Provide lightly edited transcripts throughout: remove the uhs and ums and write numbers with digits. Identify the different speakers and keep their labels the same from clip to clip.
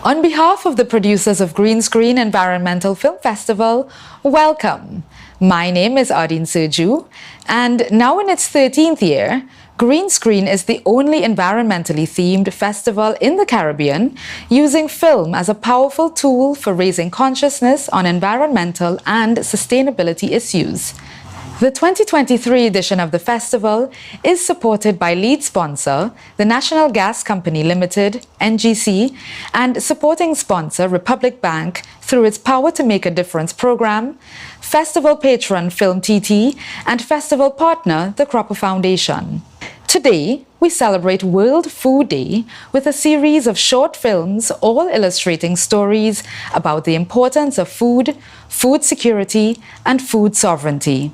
Speaker 1: On behalf of the producers of Green Screen Environmental Film Festival, welcome. My name is Ardeen Serju, and now in its 13th year, Green Screen is the only environmentally themed festival in the Caribbean using film as a powerful tool for raising consciousness on environmental and sustainability issues. The 2023 edition of the festival is supported by lead sponsor, the National Gas Company Limited, NGC, and supporting sponsor, Republic Bank, through its Power to Make a Difference program, festival patron Film TT, and festival partner, the Cropper Foundation. Today, we celebrate World Food Day with a series of short films, all illustrating stories about the importance of food, food security, and food sovereignty.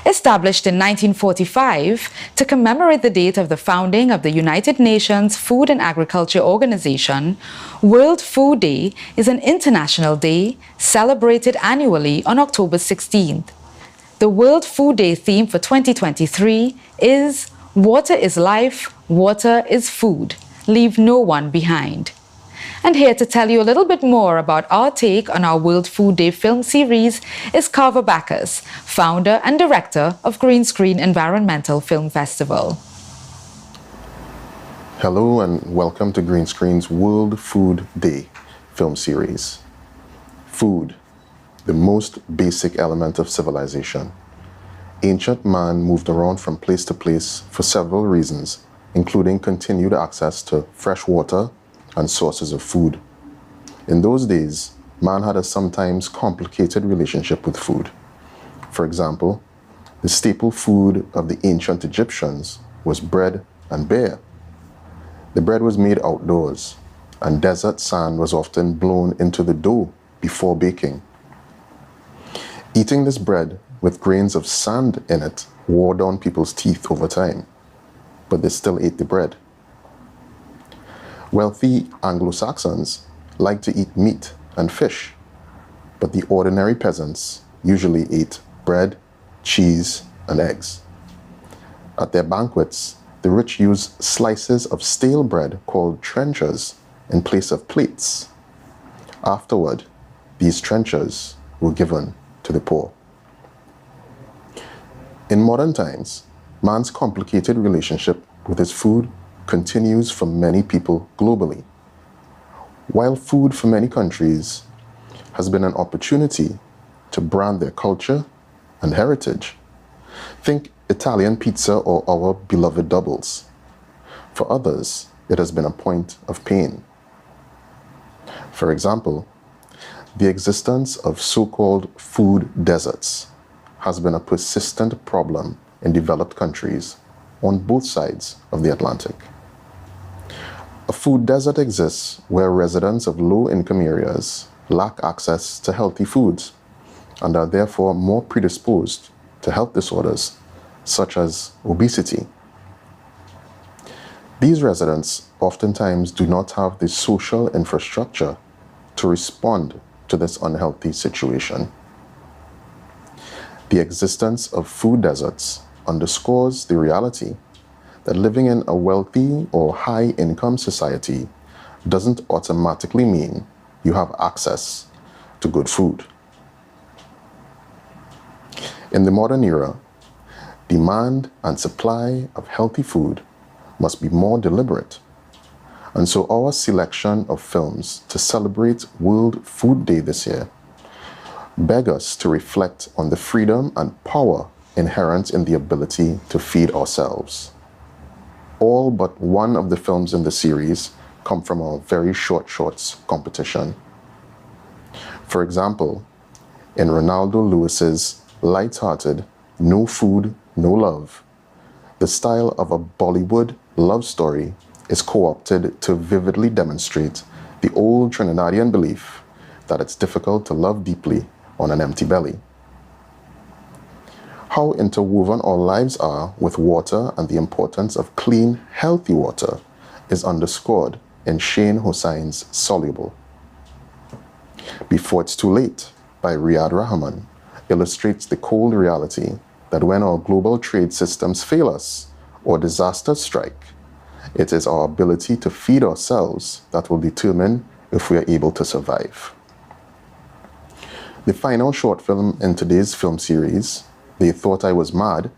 Speaker 1: Established in 1945 to commemorate the date of the founding of the United Nations Food and Agriculture Organization, World Food Day is an international day celebrated annually on October 16th. The World Food Day theme for 2023 is Water is Life, Water is Food. Leave no one behind. And here to tell you a little bit more about our take on our World Food Day film series is Carver Backus, founder and director of Green Screen Environmental Film Festival.
Speaker 2: Hello and welcome to Green Screen's World Food Day film series. Food, the most basic element of civilization. Ancient man moved around from place to place for several reasons, including continued access to fresh water and sources of food. In those days, man had a sometimes complicated relationship with food. For example, the staple food of the ancient Egyptians was bread and beer. The bread was made outdoors, and desert sand was often blown into the dough before baking. Eating this bread with grains of sand in it wore down people's teeth over time, but they still ate the bread. Wealthy Anglo-Saxons liked to eat meat and fish, but the ordinary peasants usually ate bread, cheese, and eggs. At their banquets, the rich used slices of stale bread called trenchers in place of plates. Afterward, these trenchers were given to the poor. In modern times, man's complicated relationship with his food continues for many people globally. While food for many countries has been an opportunity to brand their culture and heritage, think Italian pizza or our beloved doubles. For others, it has been a point of pain. For example, the existence of so-called food deserts has been a persistent problem in developed countries on both sides of the Atlantic. A food desert exists where residents of low-income areas lack access to healthy foods and are therefore more predisposed to health disorders such as obesity. These residents oftentimes do not have the social infrastructure to respond to this unhealthy situation. The existence of food deserts underscores the reality that living in a wealthy or high-income society doesn't automatically mean you have access to good food. In the modern era, demand and supply of healthy food must be more deliberate. And so our selection of films to celebrate World Food Day this year beg us to reflect on the freedom and power inherent in the ability to feed ourselves. All but one of the films in the series come from our very short shorts competition. For example, in Ronaldo Lewis's light-hearted No Food, No Love, the style of a Bollywood love story is co-opted to vividly demonstrate the old Trinidadian belief that it's difficult to love deeply on an empty belly. How interwoven our lives are with water and the importance of clean, healthy water is underscored in Shane Hossain's Soluble. Before It's Too Late by Riyad Rahman illustrates the cold reality that when our global trade systems fail us or disasters strike, it is our ability to feed ourselves that will determine if we are able to survive. The final short film in today's film series, They Thought I Was Mad,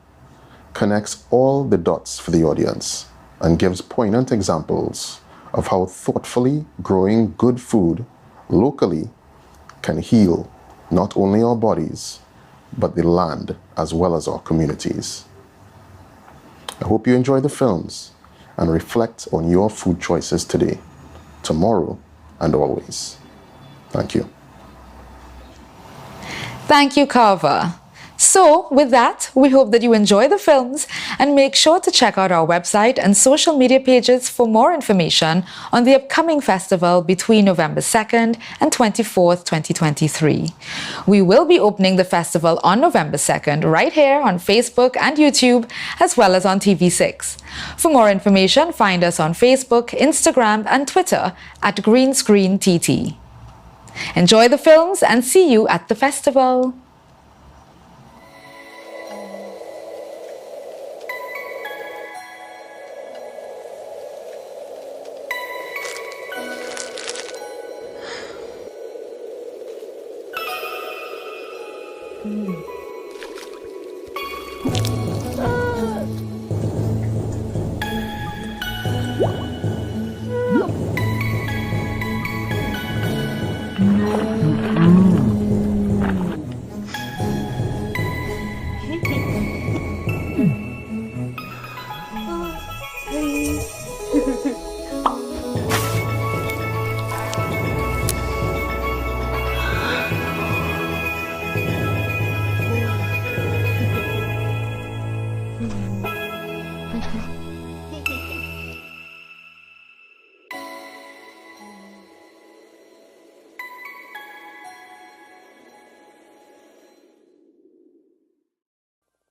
Speaker 2: connects all the dots for the audience and gives poignant examples of how thoughtfully growing good food locally can heal not only our bodies, but the land as well as our communities. I hope you enjoy the films and reflect on your food choices today, tomorrow, and always. Thank you.
Speaker 1: Thank you, Carver. So, with that, we hope that you enjoy the films and make sure to check out our website and social media pages for more information on the upcoming festival between November 2nd and 24th, 2023. We will be opening the festival on November 2nd right here on Facebook and YouTube, as well as on TV6. For more information, find us on Facebook, Instagram, and Twitter at Green Screen TT. Enjoy the films and see you at the festival.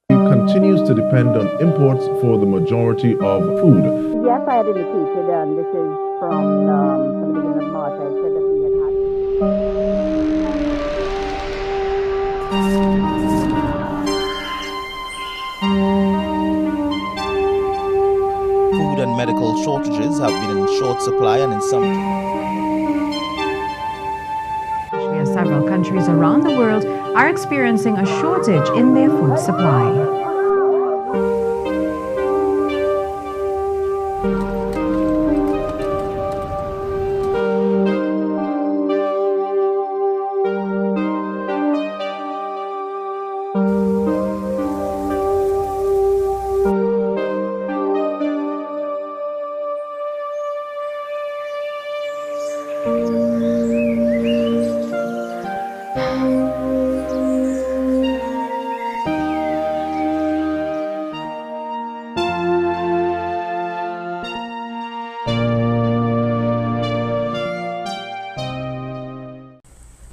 Speaker 3: Continues to depend on imports for the majority of food.
Speaker 4: Yes, I had indicated, and this is from the beginning of March. I said that we had
Speaker 5: Food and medical shortages have been in short supply, and in some
Speaker 6: several countries around the world are experiencing a shortage in their food supply.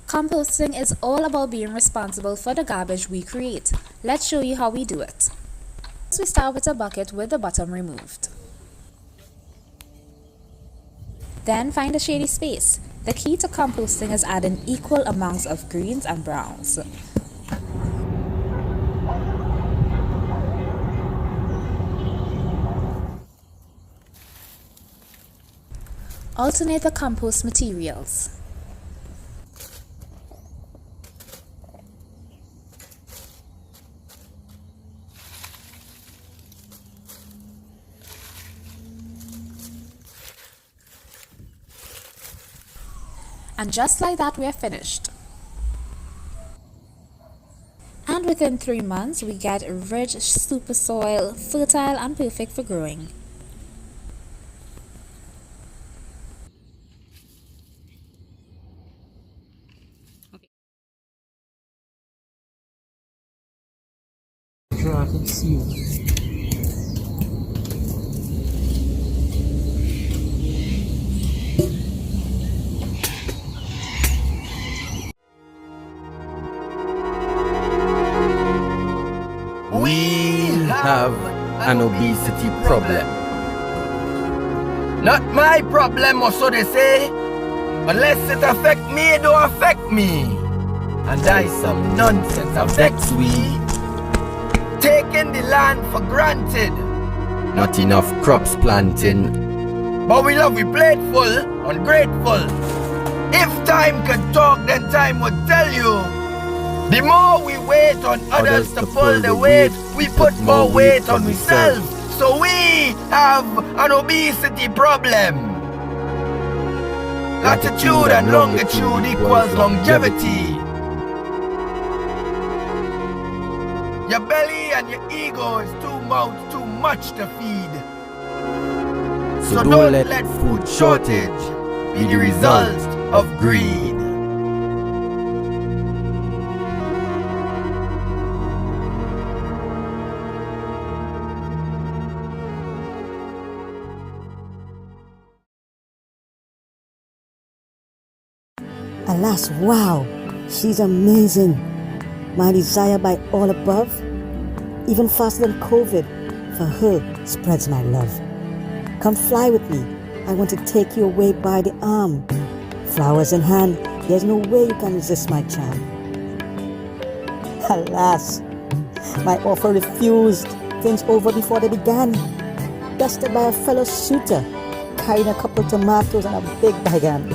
Speaker 7: Composting is all about being responsible for the garbage we create. Let's show you how we do it. First, we start with a bucket with the bottom removed. Then find a shady space. The key to composting is adding equal amounts of greens and browns. Alternate the compost materials. And just like that, we are finished. And within 3 months, we get rich super soil, fertile and perfect for growing.
Speaker 8: We have an obesity problem.
Speaker 9: Not my problem, or so they say. Unless it affect me, it don't affect me. And that is some nonsense affects we. Taking the land for granted.
Speaker 8: Not enough crops planting.
Speaker 9: But we love we plate full, ungrateful. If time could talk, then time would tell you. The more we wait on others to pull the weight, we put more weight on ourselves. So we have an obesity problem. Latitude and longitude equals longevity. Your belly and your ego is too much to feed. So don't let food shortage be the result of greed.
Speaker 10: Alas, wow, she's amazing. My desire by all above, even faster than COVID, for her spreads my love. Come fly with me, I want to take you away by the arm. Flowers in hand, there's no way you can resist my charm. Alas, my offer refused, things over before they began. Bested by a fellow suitor, carrying a couple tomatoes and a big bagan.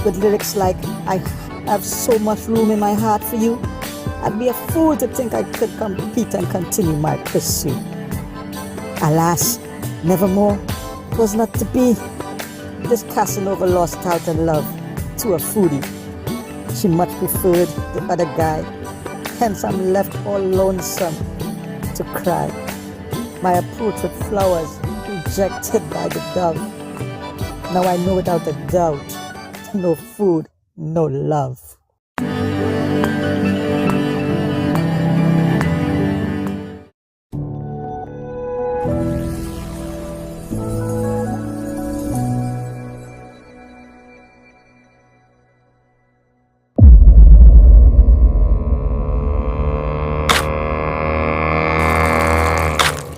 Speaker 10: With lyrics like, I have so much room in my heart for you, I'd be a fool to think I could compete and continue my pursuit. Alas, nevermore, 'twas not to be. This Casanova lost out in love to a foodie. She much preferred the other guy, hence I'm left all lonesome to cry. My approach with flowers rejected by the dove. Now I know without a doubt, no food, no love.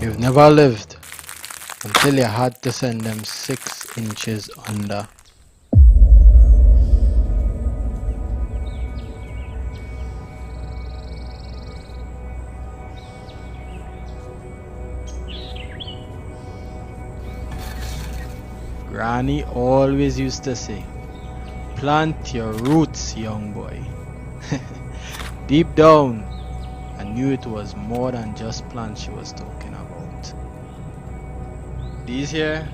Speaker 11: You've never lived until you had to send them 6 inches under. Granny always used to say, plant your roots, young boy. Deep down, I knew it was more than just plants she was talking about. These here,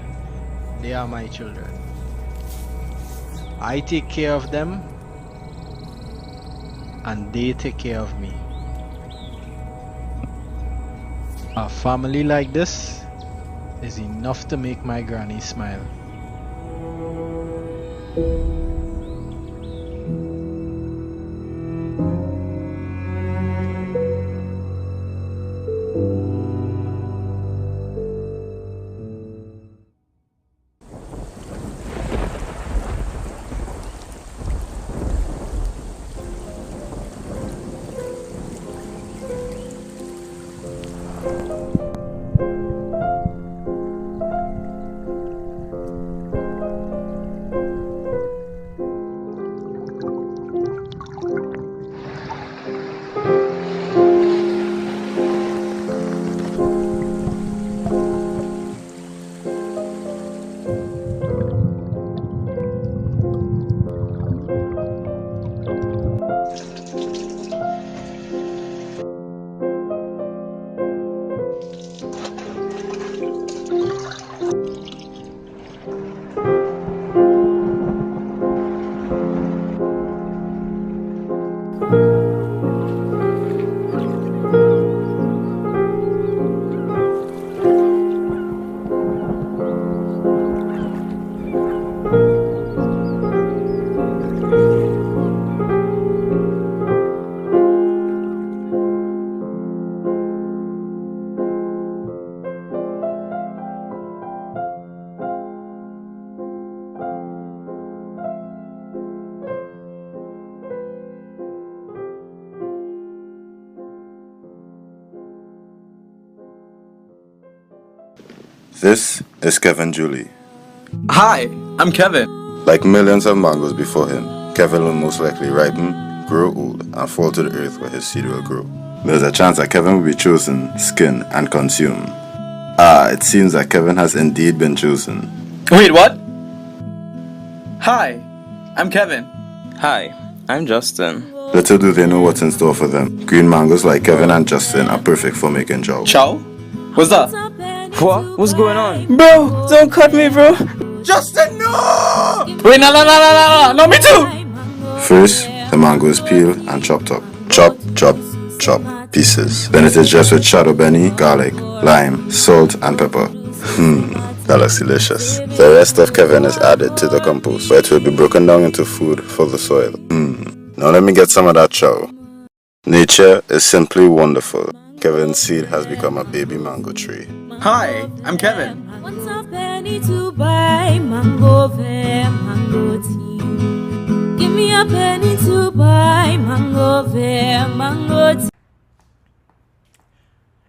Speaker 11: they are my children. I take care of them, and they take care of me. A family like this is enough to make my granny smile.
Speaker 12: This is Kevin Julie.
Speaker 13: Hi, I'm Kevin.
Speaker 12: Like millions of mangoes before him, Kevin will most likely ripen, grow old, and fall to the earth where his seed will grow. There's a chance that Kevin will be chosen, skinned, and consumed. It seems that Kevin has indeed been chosen.
Speaker 13: Wait, what? Hi, I'm Kevin.
Speaker 14: Hi, I'm Justin.
Speaker 12: Little do they know what's in store for them. Green mangoes like Kevin and Justin are perfect for making chow.
Speaker 13: Chow? What's that?
Speaker 14: What? What's going on?
Speaker 13: Bro, don't cut me, bro. Justin, no! Wait, no, me too!
Speaker 12: First, the mango is peeled and chopped up. Chop, chop, chop pieces. Then it is dressed with shadow benny, garlic, lime, salt, and pepper. That looks delicious. The rest of Kevin is added to the compost, where it will be broken down into food for the soil. Now let me get some of that chow. Nature is simply wonderful. Kevin's seed has become a baby mango tree.
Speaker 13: Hi, I'm Kevin.
Speaker 15: Want a penny to buy mango ver, mango tea. Give me a penny to buy mango ver, mango tea.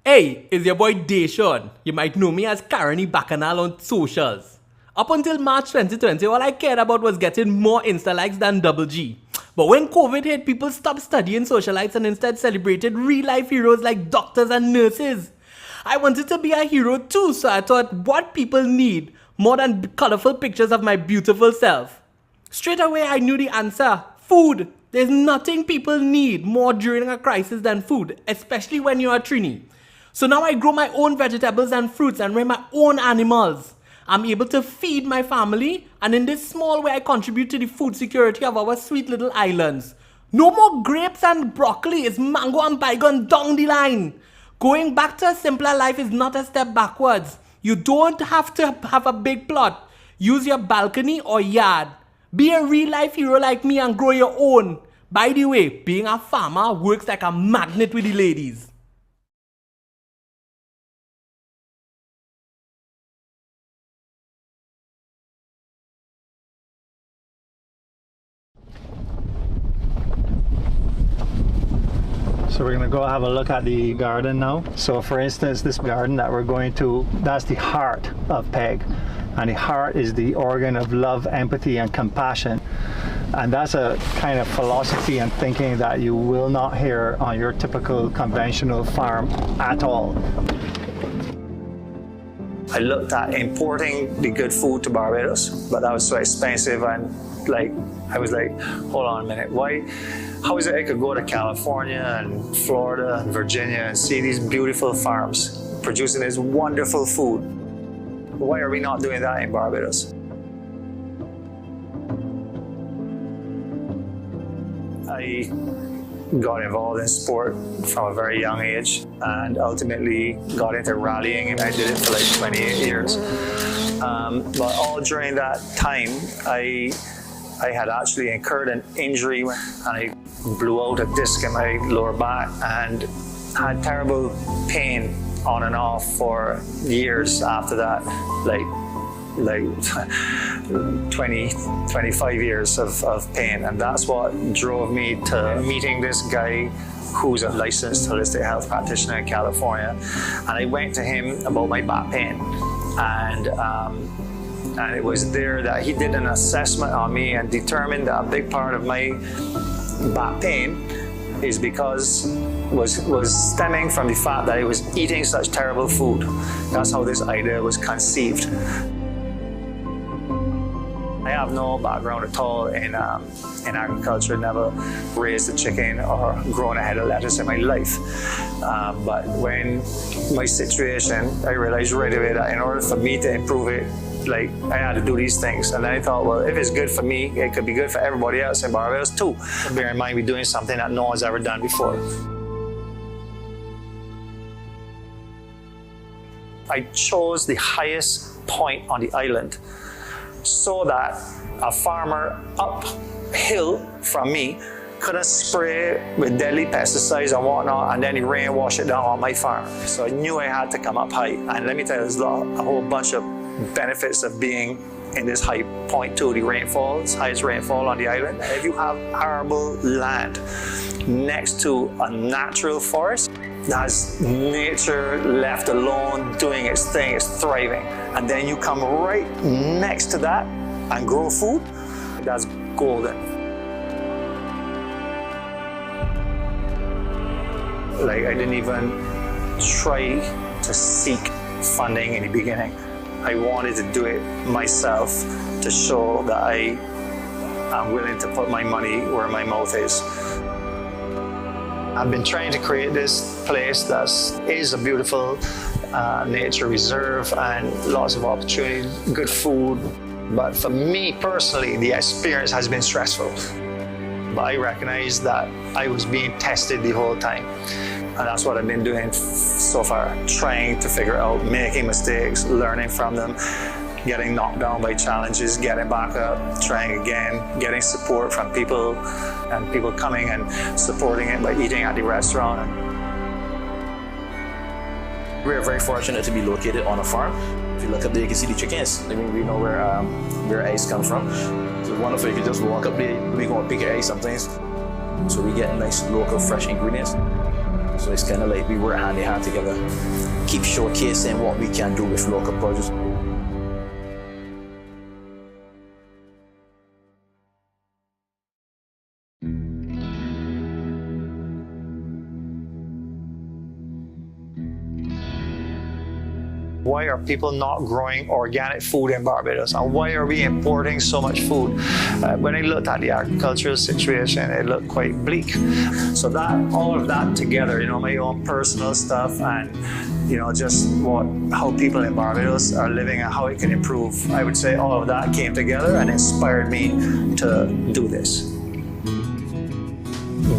Speaker 16: Hey, it's your boy Deshaun. You might know me as Karani Bacchanal on socials. Up until March 2020, all I cared about was getting more Insta likes than Double G. But when COVID hit, people stopped studying socialites and instead celebrated real-life heroes like doctors and nurses. I wanted to be a hero too, so I thought what people need more than colorful pictures of my beautiful self. Straight away, I knew the answer. Food. There's nothing people need more during a crisis than food, especially when you're a Trini. So now I grow my own vegetables and fruits and raise my own animals. I'm able to feed my family, and in this small way I contribute to the food security of our sweet little islands. No more grapes and broccoli, it's mango and bygone down the line. Going back to a simpler life is not a step backwards. You don't have to have a big plot. Use your balcony or yard. Be a real life hero like me and grow your own. By the way, being a farmer works like a magnet with the ladies.
Speaker 17: So we're going to go have a look at the garden now. So for instance, this garden that we're going to, that's the heart of PEG. And the heart is the organ of love, empathy, and compassion. And that's a kind of philosophy and thinking that you will not hear on your typical conventional farm at all.
Speaker 18: I looked at importing the good food to Barbados, but that was so expensive, and I was like, hold on a minute, how is it I could go to California and Florida and Virginia and see these beautiful farms producing this wonderful food? Why are we not doing that in Barbados? I got involved in sport from a very young age and ultimately got into rallying, and I did it for like 28 years. But all during that time, I had actually incurred an injury and I blew out a disc in my lower back and had terrible pain on and off for years after that, like 20, 25 years of pain. And that's what drove me to meeting this guy who's a licensed holistic health practitioner in California. And I went to him about my back pain. And it was there that he did an assessment on me and determined that a big part of my back pain is because was stemming from the fact that I was eating such terrible food. That's how this idea was conceived. I have no background at all in agriculture, never raised a chicken or grown a head of lettuce in my life. But when my situation, I realized right away that in order for me to improve it, I had to do these things. And then I thought, well, if it's good for me, it could be good for everybody else in Barbados too. Bear in mind, we're doing something that no one's ever done before. I chose the highest point on the island so that a farmer uphill from me couldn't spray with deadly pesticides and whatnot, and then the rain wash it down on my farm. So I knew I had to come up high. And let me tell you, there's a whole bunch of benefits of being in this high point too. The rainfall, it's highest rainfall on the island. If you have arable land next to a natural forest, that's nature left alone doing its thing, it's thriving. And then you come right next to that and grow food, that's golden. I didn't even try to seek funding in the beginning. I wanted to do it myself to show that I I'm willing to put my money where my mouth is. I've been trying to create this place that is a beautiful nature reserve and lots of opportunity, good food. But for me personally, the experience has been stressful. But I recognize that I was being tested the whole time. And that's what I've been doing so far, trying to figure out, making mistakes, learning from them, getting knocked down by challenges, getting back up, trying again, getting support from people, and people coming and supporting it by eating at the restaurant.
Speaker 19: We're very fortunate to be located on a farm. If you look up there, you can see the chickens. I mean, we know where eggs come from. So it's wonderful. You can just walk up there, we go and pick your eggs sometimes. So we get nice local fresh ingredients. So it's kind of like we work hand in hand together, keep showcasing what we can do with local produce.
Speaker 18: Why are people not growing organic food in Barbados? And why are we importing so much food? When I looked at the agricultural situation, it looked quite bleak. So that, all of that together, you know, my own personal stuff and, you know, just how people in Barbados are living and how it can improve. I would say all of that came together and inspired me to do this.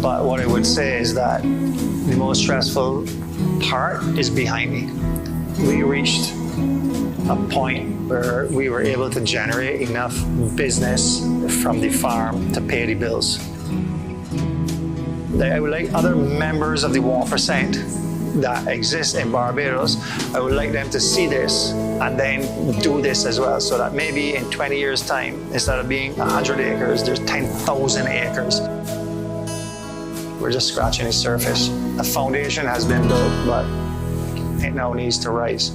Speaker 18: But what I would say is that the most stressful part is behind me. We reached a point where we were able to generate enough business from the farm to pay the bills. I would like other members of the 1% that exist in Barbados, I would like them to see this and then do this as well, so that maybe in 20 years' time, instead of being 100 acres, there's 10,000 acres. We're just scratching the surface. A foundation has been built, but it now needs to rise.